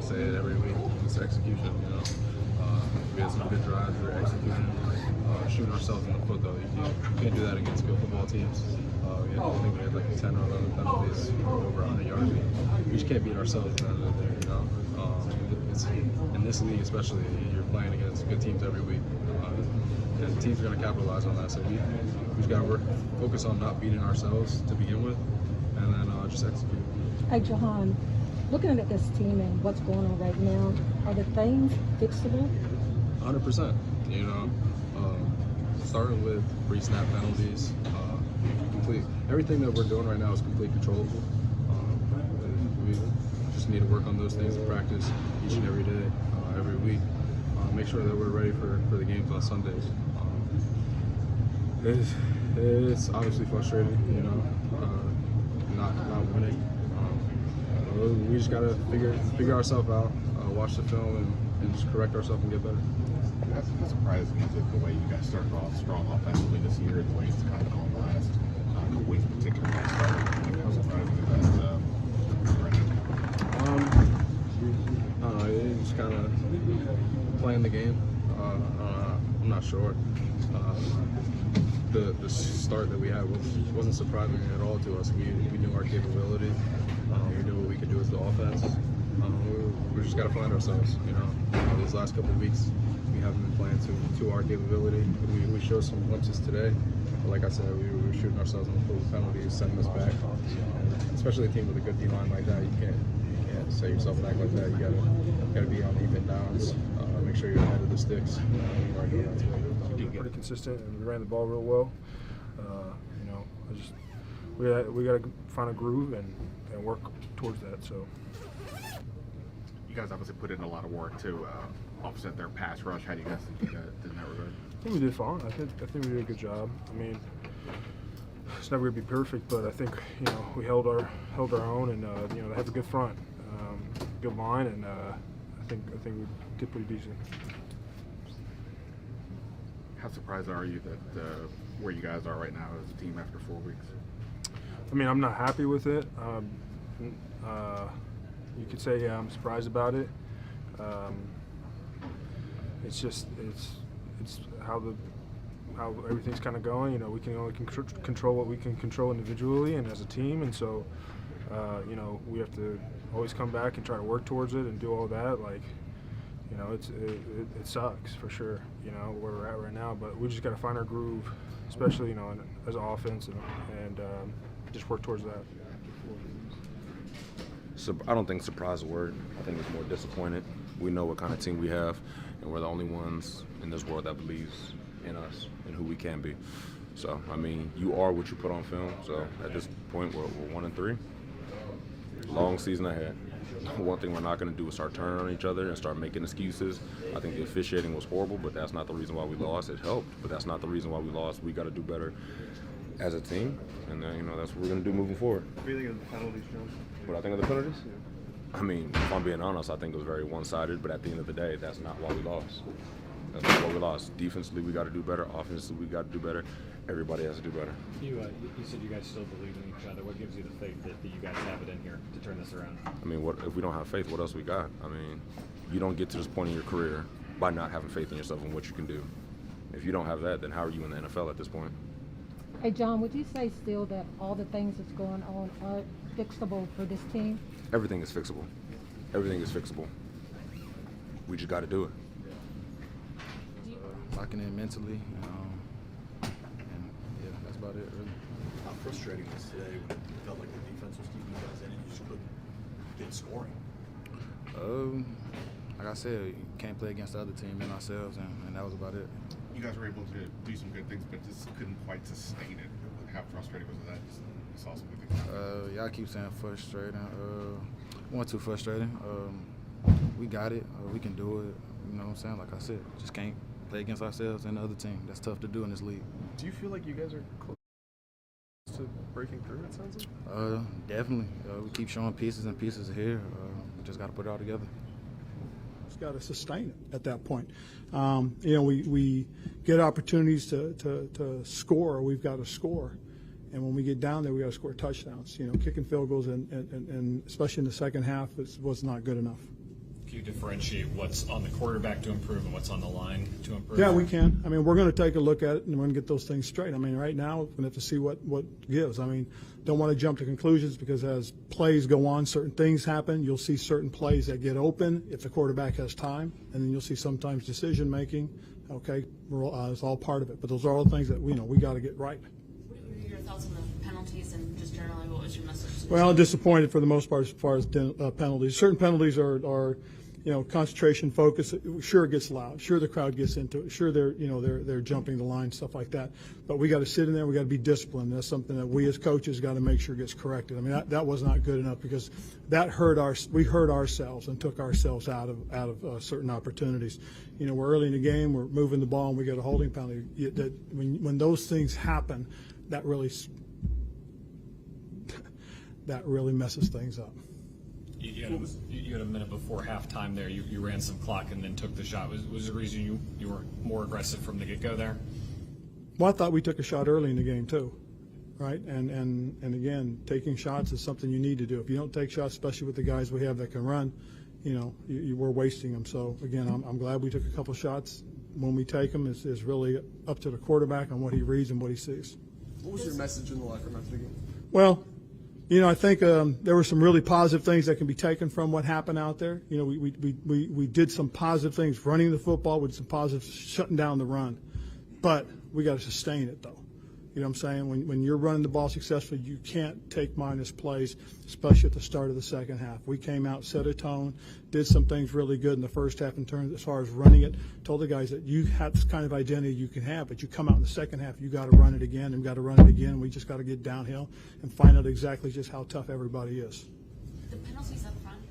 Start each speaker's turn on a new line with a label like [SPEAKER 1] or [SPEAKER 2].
[SPEAKER 1] say it every week. It's execution, you know. We had some good drives. We were executing, shooting ourselves in the foot, though. You can't do that against good football teams. I think we had like 10 or 11 penalties over 100 yards. We just can't beat ourselves at the end of the day, you know. In this league especially, you're playing against good teams every week. And teams are going to capitalize on that. So we just got to focus on not beating ourselves to begin with, and then just execute.
[SPEAKER 2] Hey, Jahan, looking at this team and what's going on right now, are the things fixable?
[SPEAKER 1] 100%. You know, starting with pre-snap penalties, everything that we're doing right now is completely controllable. We just need to work on those things in practice each and every day, every week. Make sure that we're ready for the games on Sundays. It's obviously frustrating, you know, not winning. We just gotta figure ourselves out, watch the film, and just correct ourselves and get better.
[SPEAKER 3] That's surprising, is it, the way you guys started off strong offensively this year, the way it's kind of gone the last couple weeks, particularly when it started. How surprising is that?
[SPEAKER 1] I don't know, just kind of playing the game. I'm not sure. The start that we had wasn't surprising at all to us. We knew our capability. We knew what we could do as the offense. We just got to find ourselves. You know, these last couple of weeks we haven't been playing to our capability. We showed some glimpses today. But like I said, we were shooting ourselves in the foot with penalties, sending us back. And especially a team with a good D-line like that, you can't set yourself back like that. You gotta be on even downs. Make sure you're ahead of the sticks. We are doing that today.
[SPEAKER 4] Pretty consistent, and we ran the ball real well. You know, we got to find a groove and work towards that. So
[SPEAKER 3] You guys obviously put in a lot of work to offset their pass rush. How do you guys think you did in that regard?
[SPEAKER 4] I think we did fine. I think we did a good job. I mean, it's never gonna be perfect, but I think, you know, we held our own, and you know, they have a good front, good line, and I think we did pretty decent.
[SPEAKER 3] How surprised are you that where you guys are right now as a team after 4 weeks?
[SPEAKER 4] I mean, I'm not happy with it. You could say, yeah, I'm surprised about it. It's just it's how everything's kind of going. You know, we can only control what we can control individually and as a team, and so you know, we have to always come back and try to work towards it and do all that. Like, you know, it sucks for sure, you know, where we're at right now, but we just got to find our groove, especially, you know, as an offense, and just work towards that.
[SPEAKER 5] So I don't think surprise is a word. I think it's more disappointed. We know what kind of team we have, and we're the only ones in this world that believes in us and who we can be. So, I mean, you are what you put on film. So at this point, we're 1-3. Long season ahead. One thing we're not going to do is start turning on each other and start making excuses. I think the officiating was horrible, but that's not the reason why we lost. It helped, but that's not the reason why we lost. We got to do better as a team, and then, you know, that's what we're going to do moving forward.
[SPEAKER 6] What do you think of the penalties, John?
[SPEAKER 5] What I think of the penalties? Yeah. I mean, if I'm being honest, I think it was very one-sided, but at the end of the day, that's not why we lost. That's not why we lost. Defensively, we got to do better. Offensively, we got to do better. Everybody has to do better.
[SPEAKER 7] You said you guys still believe in each other. What gives you the faith that you guys have it in here to turn this around?
[SPEAKER 5] I mean, what if we don't have faith? What else we got? I mean, you don't get to this point in your career by not having faith in yourself and what you can do. If you don't have that, then how are you in the NFL at this point?
[SPEAKER 2] Hey, John, would you say still that all the things that's going on are fixable for this team?
[SPEAKER 5] Everything is fixable. Everything is fixable. We just got to do it.
[SPEAKER 8] Locking in mentally, and yeah, that's about it, really.
[SPEAKER 6] How frustrating was today when it felt like the defense was keeping you guys in and you just couldn't get scoring?
[SPEAKER 8] Like I said, you can't play against the other team and ourselves, and that was about it.
[SPEAKER 3] You guys were able to do some good things, but just couldn't quite sustain it. How frustrating was that? Just saw some good things.
[SPEAKER 8] Yeah, I keep saying frustrating. One too frustrating. We got it. We can do it. You know what I'm saying? Like I said, just can't play against ourselves and the other team. That's tough to do in this league.
[SPEAKER 6] Do you feel like you guys are close to breaking through, it sounds like?
[SPEAKER 8] Definitely. We keep showing pieces and pieces here. We just got to put it all together.
[SPEAKER 9] Just got to sustain it at that point. You know, we get opportunities to score. We've got to score. And when we get down there, we got to score touchdowns. You know, kicking field goals and especially in the second half was not good enough.
[SPEAKER 7] Can you differentiate what's on the quarterback to improve and what's on the line to improve?
[SPEAKER 9] Yeah, we can. I mean, we're going to take a look at it and we're going to get those things straight. I mean, right now, we're going to have to see what gives. I mean, don't want to jump to conclusions because as plays go on, certain things happen. You'll see certain plays that get open if the quarterback has time, and then you'll see sometimes decision making. Okay, it's all part of it. But those are all things that we got to get right.
[SPEAKER 10] What were your thoughts on the penalties and just generally what was your message?
[SPEAKER 9] Well, disappointed for the most part as far as penalties. Certain penalties are concentration, focus. Sure, it gets loud. Sure, the crowd gets into it. Sure, they're jumping the line, stuff like that. But we got to sit in there. We got to be disciplined. That's something that we as coaches got to make sure gets corrected. I mean, that was not good enough because that we hurt ourselves and took ourselves out of certain opportunities. We're early in the game. We're moving the ball, and we get a holding penalty. When those things happen, that really messes things up.
[SPEAKER 7] You had a minute before halftime there. You ran some clock and then took the shot. Was the reason you were more aggressive from the get-go there?
[SPEAKER 9] Well, I thought we took a shot early in the game too, right? And again, taking shots is something you need to do. If you don't take shots, especially with the guys we have that can run, we're wasting them. So again, I'm glad we took a couple shots. When we take them, is really up to the quarterback on what he reads and what he sees.
[SPEAKER 11] What was your message in the locker room after the game?
[SPEAKER 9] Well, I think there were some really positive things that can be taken from what happened out there. We did some positive things, running the football, with some positive shutting down the run. But we got to sustain it, though. You know what I'm saying? When you're running the ball successfully, you can't take minus plays, especially at the start of the second half. We came out, set a tone, did some things really good in the first half in terms as far as running it. Told the guys that you have this kind of identity you can have, but you come out in the second half, you got to run it again and got to run it again. We just got to get downhill and find out exactly just how tough everybody is.
[SPEAKER 10] The penalties up front,